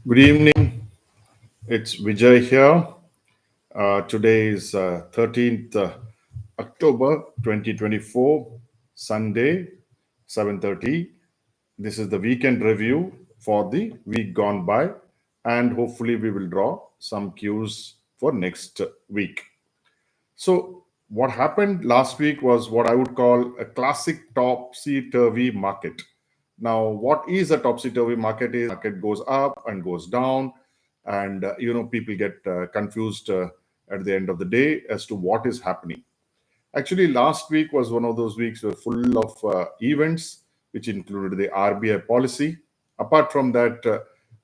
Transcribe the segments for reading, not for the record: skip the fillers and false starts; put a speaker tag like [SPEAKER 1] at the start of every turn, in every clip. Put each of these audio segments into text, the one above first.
[SPEAKER 1] Good evening. It's Vijay here. Today is 13th October 2024, Sunday, 7:30. This is the weekend review for the week gone by, and hopefully we will draw some cues for next week. So, what happened last week was what I would call a classic topsy-turvy market. Now, what is a topsy-turvy market? Is market goes up and goes down, and people get confused at the end of the day as to what is happening. Actually, last week was one of those weeks were full of events, which included the RBI policy. Apart from that,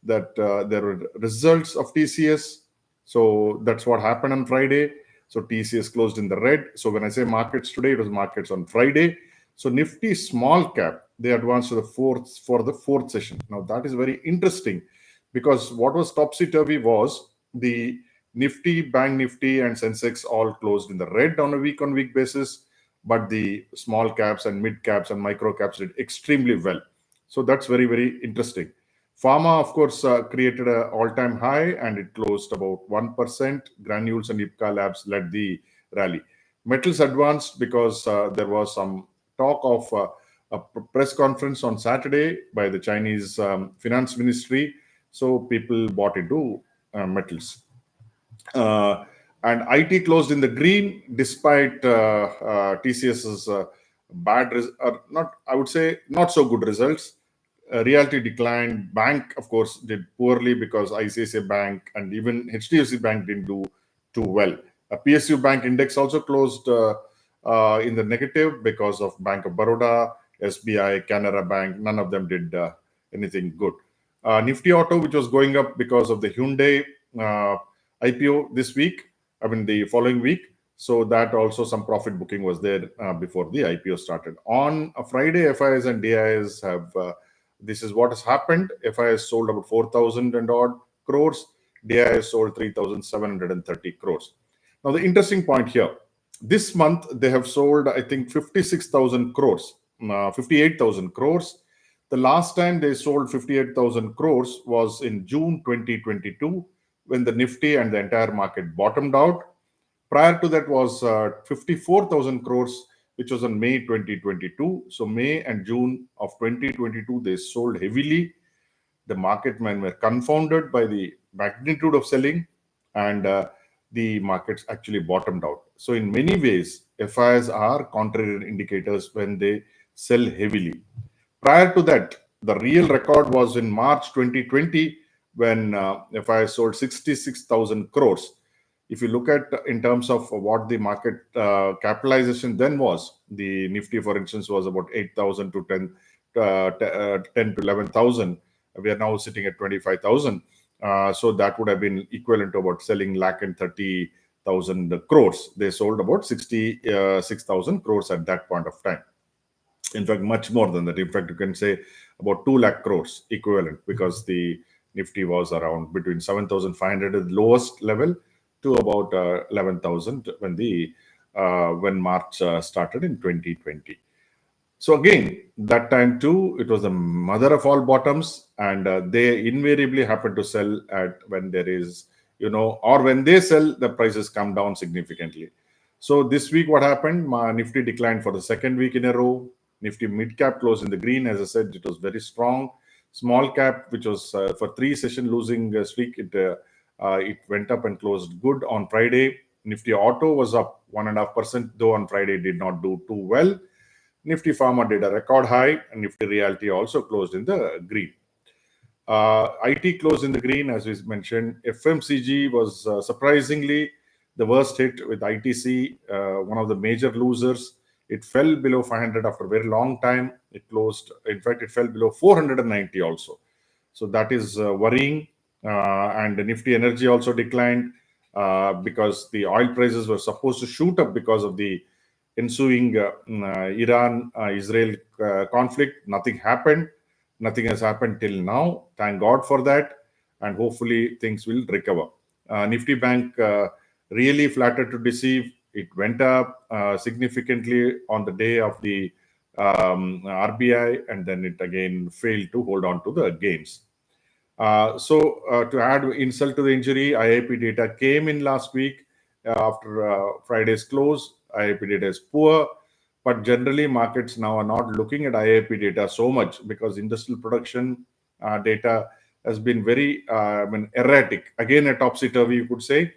[SPEAKER 1] there were results of TCS. So that's what happened on Friday. So TCS closed in the red. So when I say markets today, it was markets on Friday. So Nifty small cap they advanced to the fourth session. Now that is very interesting because what was topsy turvy was the Nifty, Bank Nifty, and Sensex all closed in the red on a week on week basis, but the small caps and mid caps and micro caps did extremely well. So that's very, very interesting. Pharma, of course, created an all time high and it closed about 1%. Granules and Ipca Labs led the rally. Metals advanced because there was some talk of a press conference on Saturday by the Chinese finance ministry. So people bought into metals. Uh, and IT closed in the green despite TCS's or not, I would say, not so good results. Realty declined. Bank, of course, did poorly because ICICI Bank and even HDFC Bank didn't do too well. PSU Bank index also closed in the negative because of Bank of Baroda, SBI, Canara Bank. None of them did anything good. Nifty Auto, which was going up because of the Hyundai uh, IPO this week, I mean the following week. So that also some profit booking was there before the IPO started. On a Friday, FIs and DIs have this is what has happened. FIs sold about 4,000 and odd crores. DIs sold 3,730 crores. Now the interesting point here, this month they have sold I think 56,000 crores, 58,000 crores. The last time they sold 58,000 crores was in June 2022 when the Nifty and the entire market bottomed out. Prior to that was 54,000 crores, which was on May 2022. So May and June of 2022, they sold heavily. The market men were confounded by the magnitude of selling, and the markets actually bottomed out. So in many ways, FIs are contrarian indicators when they sell heavily. Prior to that, the real record was in March 2020 when FIs sold 66,000 crores. If you look at in terms of what the market capitalization then was, the Nifty, for instance, was about 8,000 to 10 to 11,000. We are now sitting at 25,000. So that would have been equivalent to about selling lakh and 30,000 crores. They sold about 66,000 crores at that point of time. In fact, much more than that. In fact, you can say about 2 lakh crores equivalent because the Nifty was around between 7,500 at the lowest level to about 11,000 when March started in 2020. So again, that time too, it was the mother of all bottoms, and they invariably happen to sell at when there is, or when they sell, the prices come down significantly. So this week, what happened? Nifty declined for the second week in a row. Nifty mid cap closed in the green. As I said, it was very strong. Small cap, which was for three session losing streak, it went up and closed good on Friday. Nifty Auto was up 1.5%, though on Friday did not do too well. Nifty Pharma did a record high, and Nifty Realty also closed in the green. IT closed in the green, as we mentioned. FMCG was surprisingly the worst hit with ITC, one of the major losers. It fell below 500 after a very long time. It closed, in fact, it fell below 490 also. So that is worrying. And the Nifty Energy also declined because the oil prices were supposed to shoot up because of the ensuing Iran Israel conflict. Nothing happened. Nothing has happened till now. Thank God for that. And hopefully things will recover. Nifty Bank really flattered to deceive. It went up significantly on the day of the RBI, and then it again failed to hold on to the gains. To add insult to the injury, IIP data came in last week after Friday's close. IIP data is poor, but generally markets now are not looking at IIP data so much because industrial production data has been very erratic. Again, a topsy-turvy, you could say.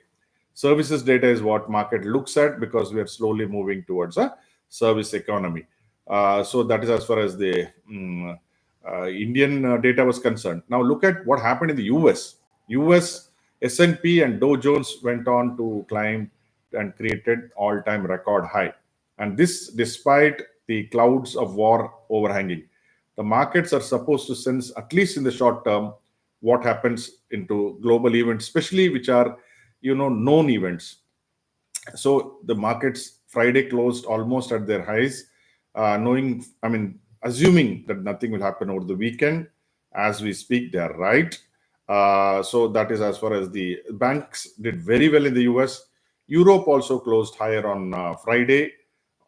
[SPEAKER 1] Services data is what market looks at because we are slowly moving towards a service economy. So that is as far as the Indian data was concerned. Now look at what happened in the US. US S&P and Dow Jones went on to climb and created all-time record high. And this despite the clouds of war overhanging. The markets are supposed to sense, at least in the short term, what happens into global events, especially which are known events. So the markets Friday closed almost at their highs, assuming that nothing will happen over the weekend. As we speak, they are right. So that is as far as the banks did very well in the US. Europe also closed higher on Friday.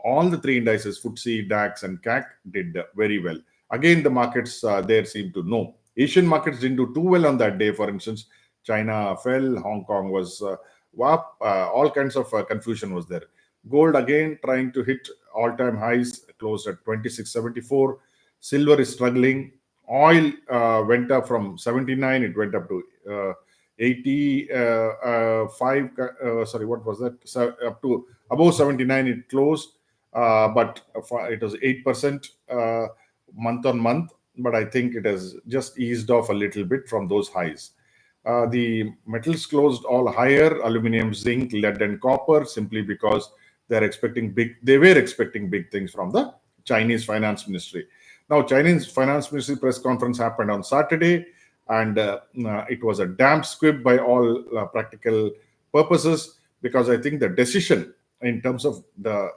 [SPEAKER 1] All the three indices, FTSE, DAX, and CAC, did very well. Again, the markets there seem to know. Asian markets didn't do too well on that day. For instance, China fell, Hong Kong was up, all kinds of confusion was there. Gold again trying to hit all-time highs, closed at 2674. Silver is struggling. Oil went up from 79, it went up to 85. Sorry, what was that? So, up to above 79, it closed, but it was 8% month on month. But I think it has just eased off a little bit from those highs. The metals closed all higher: aluminum, zinc, lead, and copper, simply because they were expecting big things from the Chinese finance ministry. Now, Chinese finance ministry press conference happened on Saturday, and it was a damp squib by all practical purposes, because I think the decision in terms of the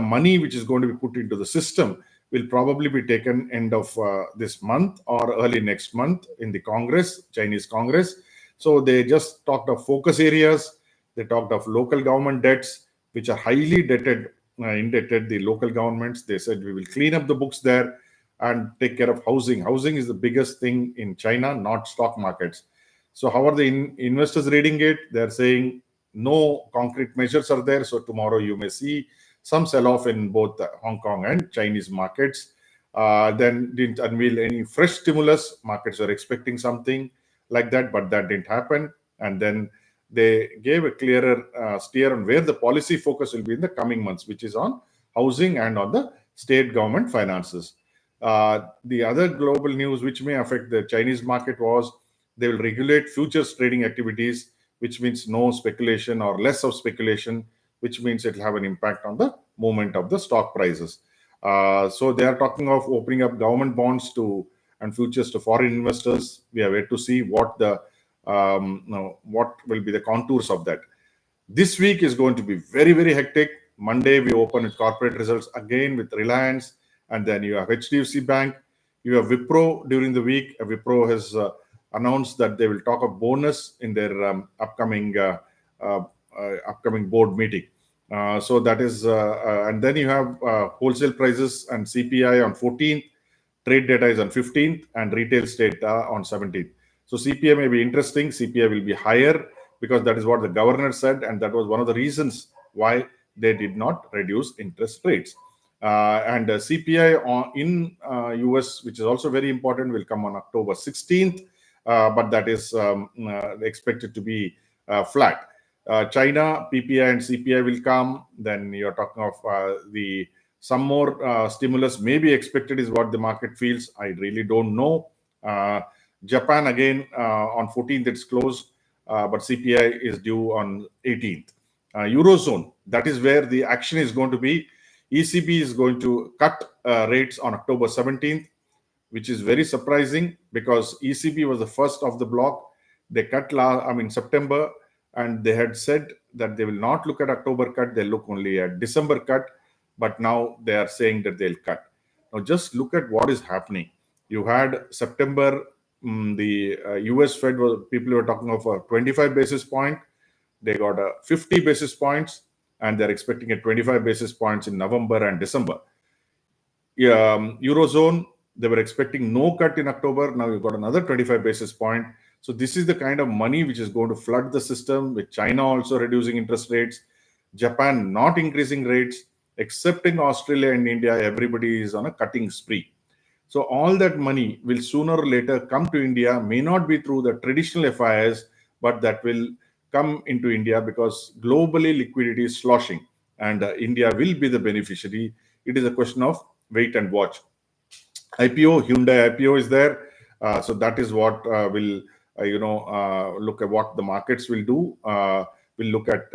[SPEAKER 1] money which is going to be put into the system will probably be taken end of this month or early next month in the Congress, Chinese Congress. So they just talked of focus areas. They talked of local government debts, which are highly indebted, the local governments. They said we will clean up the books there and take care of housing. Housing is the biggest thing in China, not stock markets. So how are the investors reading it? They're saying no concrete measures are there. So tomorrow you may see some sell-off in both Hong Kong and Chinese markets. Then didn't unveil any fresh stimulus. Markets were expecting something like that, but that didn't happen. And then they gave a clearer steer on where the policy focus will be in the coming months, which is on housing and on the state government finances. The other global news which may affect the Chinese market was they will regulate futures trading activities, which means no speculation or less of speculation, which means it will have an impact on the movement of the stock prices. So they are talking of opening up government bonds and futures to foreign investors. We have yet to see what will be the contours of that. This week is going to be very, very hectic. Monday, we open with corporate results again with Reliance, and then you have HDFC Bank. You have Wipro during the week. Wipro has announced that they will talk of bonus in their upcoming board meeting. So that is, and then you have wholesale prices and CPI on 14th, trade data is on 15th, and retail data on 17th. So CPI may be interesting. CPI will be higher because that is what the governor said, and that was one of the reasons why they did not reduce interest rates. And CPI in US, which is also very important, will come on October 16th, but that is expected to be flat. China, PPI and CPI will come. Then you're talking of some more stimulus may be expected, is what the market feels. I really don't know. Japan again on 14th it's closed, but CPI is due on 18th. Eurozone, that is where the action is going to be. ECB is going to cut rates on October 17th, which is very surprising because ECB was the first of the block. They cut September, and they had said that they will not look at October cut, they'll look only at December cut, but now they are saying that they'll cut. Now just look at what is happening. You had September, the US Fed, people were talking of a 25 basis point. They got a 50 basis points, and they're expecting a 25 basis points in November and December. Eurozone, They were expecting no cut in October. Now you've got another 25 basis point. So this is the kind of money which is going to flood the system, with China also reducing interest rates, Japan not increasing rates, excepting Australia and India, everybody is on a cutting spree. So all that money will sooner or later come to India, may not be through the traditional FIIs, but that will come into India because globally liquidity is sloshing, and India will be the beneficiary. It is a question of wait and watch. IPO, Hyundai IPO is there. So that is what will, look at what the markets will do. We'll look at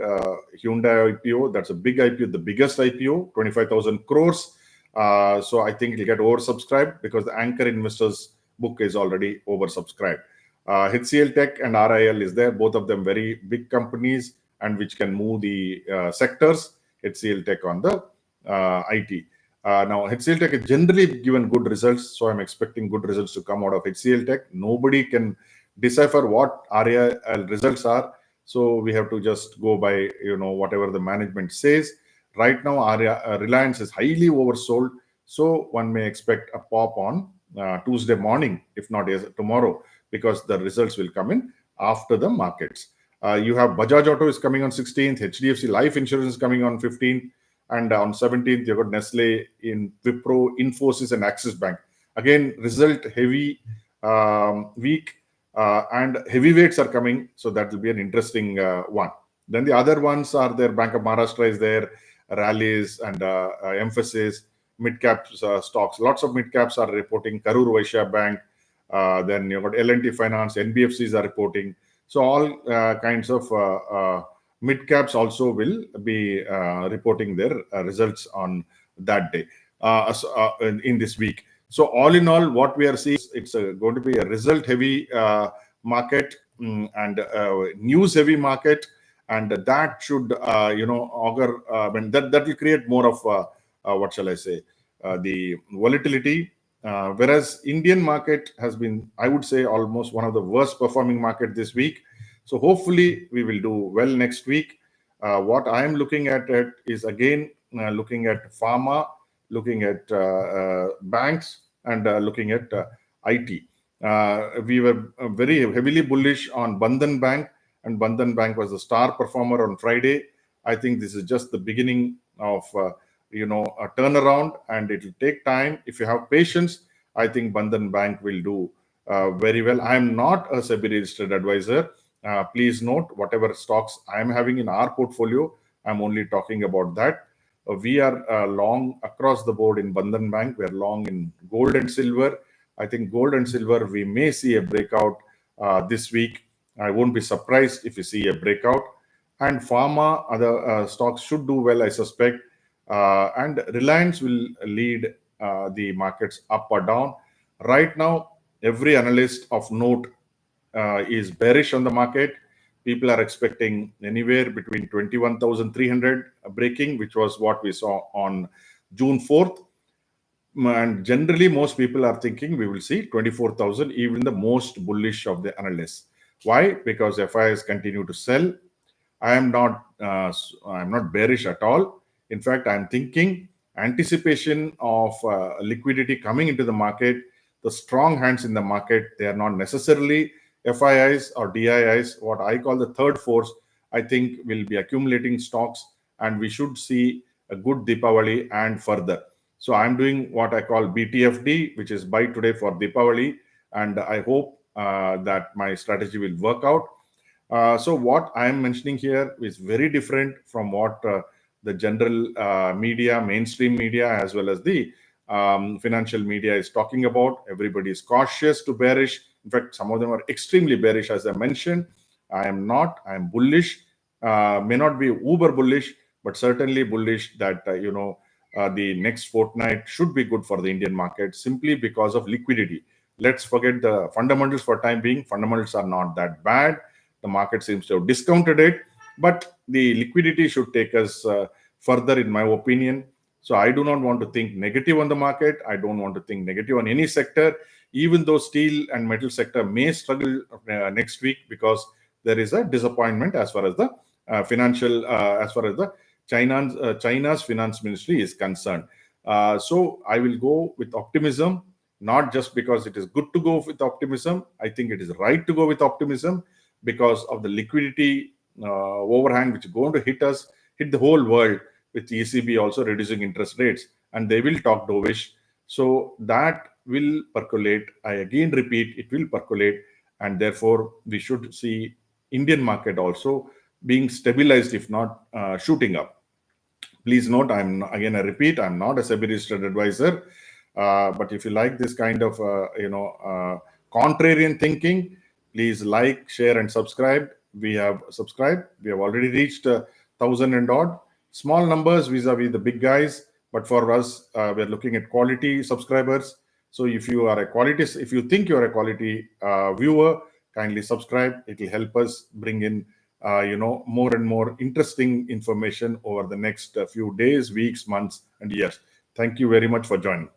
[SPEAKER 1] Hyundai IPO. That's a big IPO, the biggest IPO, 25,000 crores. So I think it'll get oversubscribed because the anchor investors book is already oversubscribed. HCL Tech and RIL is there, both of them very big companies and which can move the sectors. HCL Tech on the IT. Now, HCL Tech has generally given good results, so I'm expecting good results to come out of HCL Tech. Nobody can decipher what RIL results are, so we have to just go by whatever the management says. Right now, Reliance is highly oversold, so one may expect a pop on Tuesday morning, if not tomorrow, because the results will come in after the markets. You have Bajaj Auto is coming on 16th, HDFC Life Insurance is coming on 15th, and on 17th, you've got Nestle, in Wipro, Infosys, and Axis Bank. Again, result heavy week, and heavyweights are coming, so that will be an interesting one. Then the other ones are there. Bank of Maharashtra is there, Rallies and Emphasis, mid-cap stocks. Lots of mid-caps are reporting. Karur Vysya Bank, then you've got L&T Finance, NBFCs are reporting. So all kinds of mid-caps also will be reporting their results on that day, in this week. So all in all, what we are seeing, it's going to be a result-heavy market, and news-heavy market, and that should, augur, that will create more of, what shall I say, the volatility. Whereas Indian market has been, I would say, almost one of the worst performing market this week. So hopefully we will do well next week. What I am looking at it is again looking at pharma, looking at banks, and looking at IT. We were very heavily bullish on Bandhan Bank, and Bandhan Bank was the star performer on Friday. I think this is just the beginning of a turnaround, and it will take time. If you have patience, I think Bandhan Bank will do very well. I am not a SEBI registered advisor. Please note, whatever stocks I am having in our portfolio, I'm only talking about that. We are long across the board in Bandhan Bank. We are long in gold and silver. I think gold and silver, we may see a breakout this week. I won't be surprised if you see a breakout. And pharma, other stocks should do well, I suspect. And Reliance will lead the markets up or down. Right now, every analyst of note is bearish on the market. People are expecting anywhere between 21,300 breaking, which was what we saw on June 4th. And generally, most people are thinking we will see 24,000, even the most bullish of the analysts. Why? Because FIs continue to sell. I am not bearish at all. In fact, I'm thinking anticipation of liquidity coming into the market, the strong hands in the market, they are not necessarily FIIs or DIIs. What I call the third force, I think will be accumulating stocks, and we should see a good Deepavali and further. So I'm doing what I call BTFD, which is buy today for Deepavali, and I hope that my strategy will work out. So what I am mentioning here is very different from what the general media, mainstream media, as well as the financial media is talking about. Everybody is cautious to bearish. In fact, some of them are extremely bearish, as I mentioned. I am not. I am bullish. May not be uber bullish, but certainly bullish that the next fortnight should be good for the Indian market simply because of liquidity. Let's forget the fundamentals for time being. Fundamentals are not that bad. The market seems to have discounted it, but the liquidity should take us further, in my opinion. So I do not want to think negative on the market. I don't want to think negative on any sector, even though steel and metal sector may struggle next week because there is a disappointment as far as the as far as the China's finance ministry is concerned. So I will go with optimism. not just because it is good to go with optimism. I think it is right to go with optimism because of the liquidity overhang which is going to hit the whole world, with ECB also reducing interest rates, and they will talk dovish. So that will percolate. I again repeat, it will percolate, and therefore we should see Indian market also being stabilized, if not shooting up. Please note, I repeat, I'm not a SEBI registered advisor, but if you like this kind of contrarian thinking, please like, share, and subscribe. We have subscribed. We have already reached 1,000 and odd. Small numbers vis-a-vis the big guys, but for us, we're looking at quality subscribers. So if you think you are a quality viewer, kindly subscribe. It will help us bring in more and more interesting information over the next few days, weeks, months, and years. Thank you very much for joining.